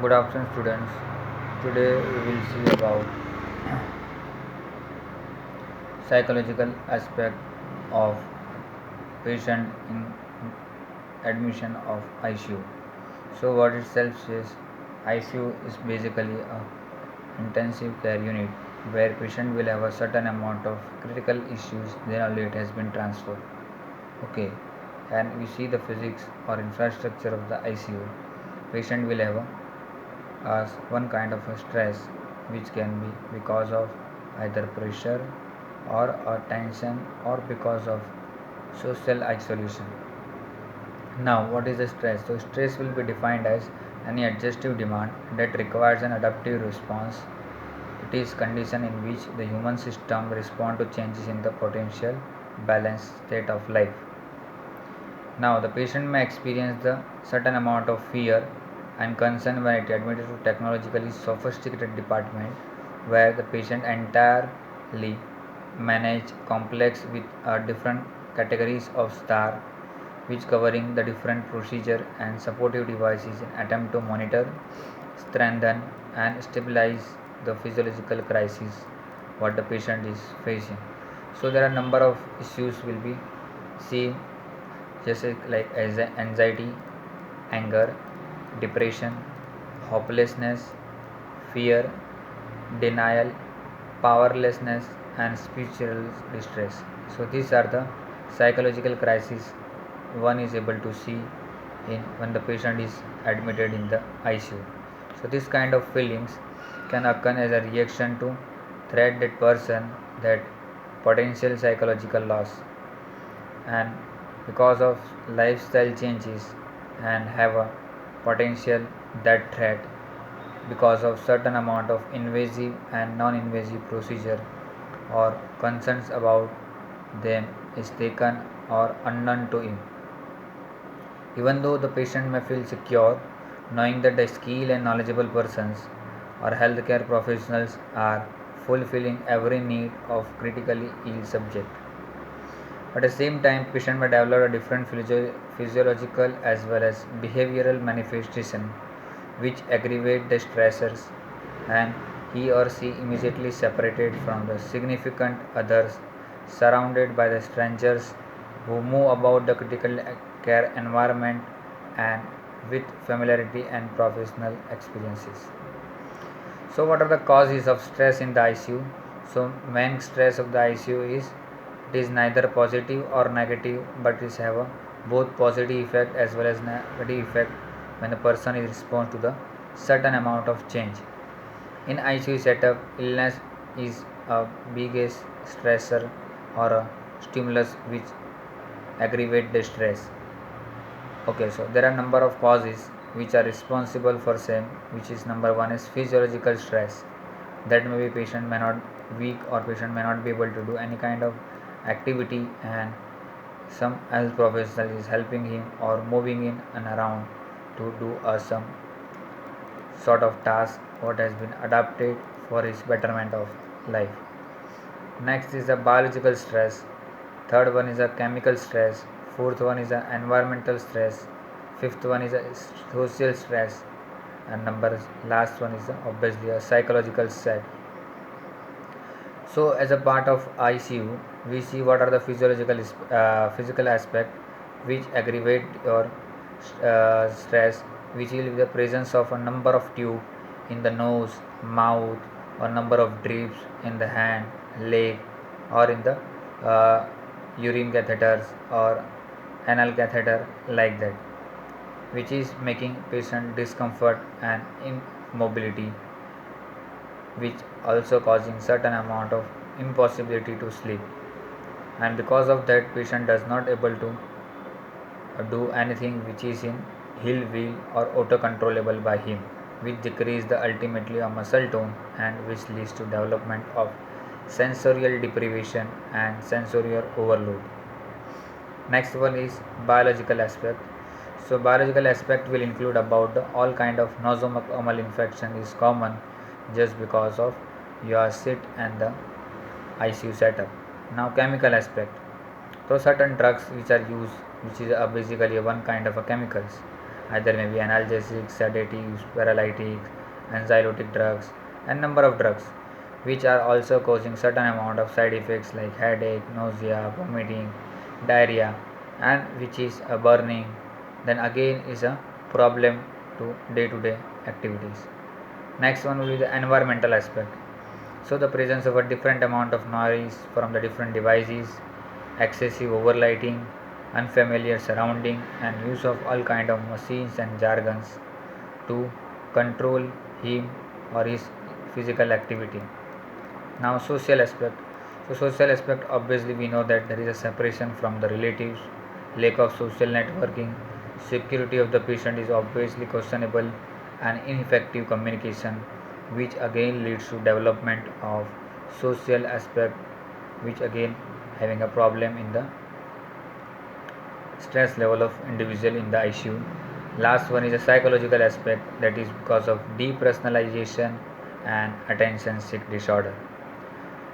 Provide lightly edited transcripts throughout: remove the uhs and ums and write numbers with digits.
Good afternoon, students. Today we will see about psychological aspect of patient in admission of ICU. So, what itself says, ICU is basically a intensive care unit where patient will have a certain amount of critical issues. Then only it has been transferred. Okay, and we see the physics or infrastructure of the ICU. Patient will have as one kind of a stress which can be because of either pressure or a tension or because of social isolation. Now, what is the stress? So, stress will be defined as any adjustive demand that requires an adaptive response. It is condition in which the human system respond to changes in the potential balance state of life. Now, the patient may experience the certain amount of fear and concern when it admitted to technologically sophisticated department where the patient entirely manage complex with different categories of star which covering the different procedure and supportive devices in attempt to monitor, strengthen and stabilize the physiological crisis what the patient is facing. So there are number of issues will be seen just like as anxiety, anger, depression, hopelessness, fear, denial, powerlessness, and spiritual distress. So these are the psychological crises one is able to see in when the patient is admitted in the ICU. So this kind of feelings can occur as a reaction to threat that person that potential psychological loss and because of lifestyle changes and have a potential that threat because of certain amount of invasive and non-invasive procedure or concerns about them is taken or unknown to him. Even though the patient may feel secure knowing that the skilled and knowledgeable persons or healthcare professionals are fulfilling every need of critically ill subject. At the same time, patient may develop a different physiological as well as behavioral manifestation which aggravate the stressors and he or she immediately separated from the significant others surrounded by the strangers who move about the critical care environment and with familiarity and professional experiences. So, what are the causes of stress in the ICU? So, main stress of the ICU is it is neither positive or negative, but it have a both positive effect as well as negative effect when the person is respond to the certain amount of change. In ICU setup, illness is a biggest stressor or a stimulus which aggravate the stress. Okay, so there are number of causes which are responsible for same, which is number one is physiological stress. That may be patient may not weak or patient may not be able to do any kind of activity and some health professional is helping him or moving in and around to do some sort of task what has been adapted for his betterment of life. Next is the biological stress. Third one is a chemical stress. Fourth one is a environmental stress. Fifth one is a social stress. And number last one is obviously a psychological stress. So as a part of ICU, we see what are the physical aspect which aggravate your stress, which will be the presence of a number of tube in the nose, mouth, or number of drips in the hand, leg, or in the uh, urine catheters or anal catheter like that, which is making patient discomfort and immobility which also causing certain amount of impossibility to sleep, and because of that patient does not able to do anything which is in heal wheel or auto controllable by him, which decrease the ultimately a muscle tone and which leads to development of sensorial deprivation and sensorial overload. Next one is biological aspect. So biological aspect will include about the all kind of nosocomial infection is common just because of your sit and the ICU setup. Now chemical aspect. So certain drugs which are used, which is basically one kind of a chemicals, either maybe analgesics, sedatives, paralytics, anxiolytic drugs, and number of drugs which are also causing certain amount of side effects like headache, nausea, vomiting, diarrhea, and which is a burning, then again is a problem to day activities. Next one will be the environmental aspect. So the presence of a different amount of noise from the different devices, excessive overlighting, unfamiliar surrounding, and use of all kind of machines and jargons to control him or his physical activity. Now social aspect. So social aspect, obviously we know that there is a separation from the relatives, lack of social networking, security of the patient is obviously questionable, and ineffective communication, which again leads to development of social aspect, which again having a problem in the stress level of individual in the ICU. Last one is a psychological aspect, that is because of depersonalization and attention seek disorder.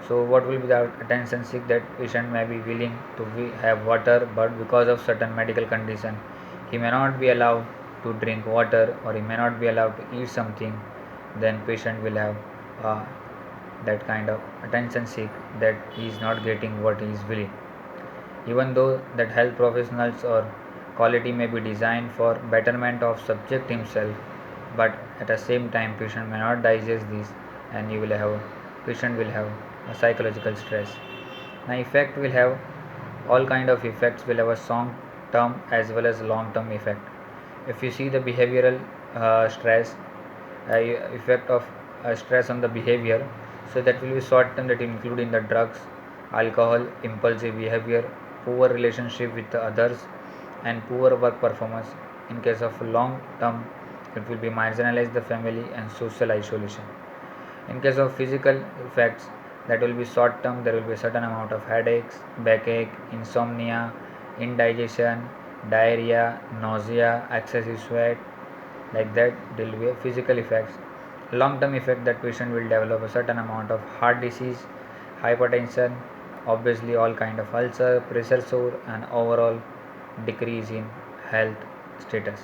So what will be the attention seek, that patient may be willing to have water, but because of certain medical condition he may not be allowed to drink water, or he may not be allowed to eat something, then patient will have uh, that kind of attention seek, that he is not getting what he is willing, even though that health professionals or quality may be designed for betterment of subject himself, but at the same time patient may not digest this, and you will have patient will have a psychological stress. Now effect will have all kind of effects, will have a short term as well as long term effect. If you see the behavioral stress, effect of stress on the behavior, so that will be short term, that include in the drugs, alcohol, impulsive behavior, poor relationship with the others, and poor work performance. In case of long term, it will be marginalize the family and social isolation. In case of physical effects, that will be short term, there will be a certain amount of headaches, backache, insomnia, indigestion, diarrhea, nausea, excessive sweat, like that there will be a physical effects. Long term effect, that patient will develop a certain amount of heart disease, hypertension, obviously all kind of ulcer, pressure sore, and overall decrease in health status.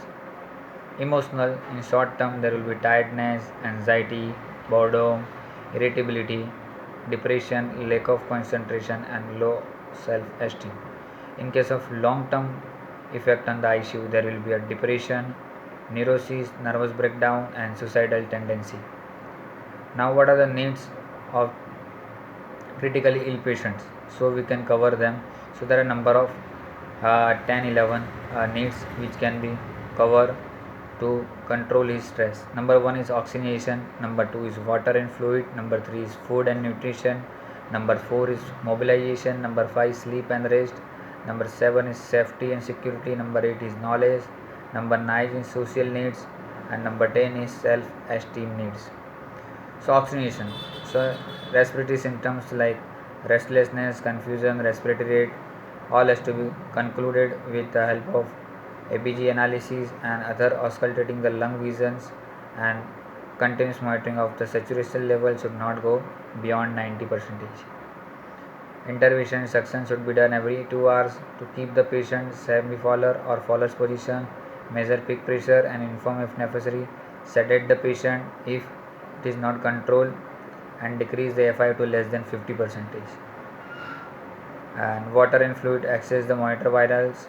Emotional, in short term, there will be tiredness, anxiety, boredom, irritability, depression, lack of concentration, and low self esteem. In case of long term effect on the ICU, there will be a depression, neurosis, nervous breakdown, and suicidal tendency. Now, what are the needs of critically ill patients? So, we can cover them. So, there are a number of 10 11 needs which can be covered to control his stress. Number 1 is oxygenation, number 2 is water and fluid, number 3 is food and nutrition, number 4 is mobilization, number 5 sleep and rest, number 7 is safety and security, number 8 is knowledge, number 9 is social needs, and number 10 is self esteem needs. So oxygenation, so respiratory symptoms like restlessness, confusion, respiratory rate, all has to be concluded with the help of ABG analysis and other auscultating the lung visions, and continuous monitoring of the saturation level should not go beyond 90%. Intervention suction should be done every 2 hours to keep the patient semi-Fowler or Fowler's position, measure peak pressure and inform if necessary, sedate the patient if it is not controlled, and decrease the FI to less than 50%. And water and fluid, access the monitor vitals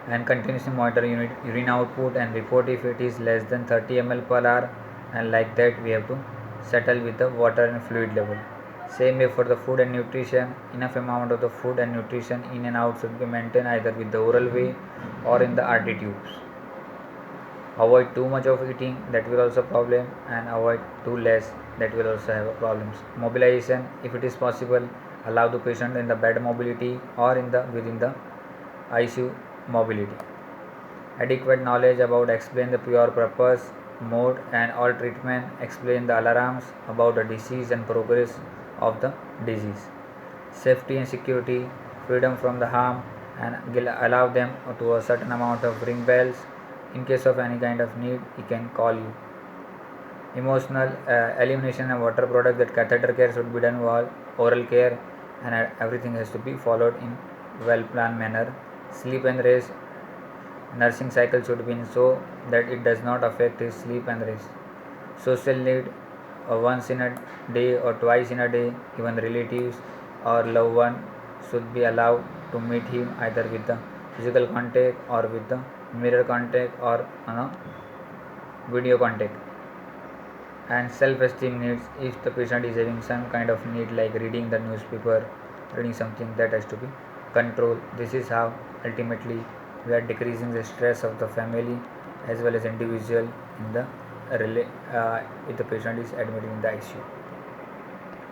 and continuously monitor urine output and report if it is less than 30 ml per hour, and like that we have to settle with the water and fluid level. Same way for the food and nutrition, enough amount of the food and nutrition in and out should be maintained either with the oral way or in the RT tubes. Avoid too much of eating, that will also problem, and avoid too less, that will also have problems. Mobilization, if it is possible, allow the patient in the bed mobility or in the within the ICU mobility. Adequate knowledge about explain the pure purpose, mode and all treatment, explain the alarms about the disease and progress of the disease. Safety and security, freedom from the harm, and allow them to a certain amount of ring bells. In case of any kind of need, he can call you. Emotional, elimination of water product, that catheter care should be done while oral care, and everything has to be followed in well planned manner. Sleep and rest, Nursing cycle should be so that it does not affect his sleep and rest. Social need, once in a day or twice in a day, even relatives or loved one should be allowed to meet him either with the physical contact or with the mirror contact or on a video contact. And self-esteem needs, if the patient is having some kind of need like reading the newspaper, reading something, that has to be controlled. This is how ultimately we are decreasing the stress of the family as well as individual in the if the patient is admitted in the ICU.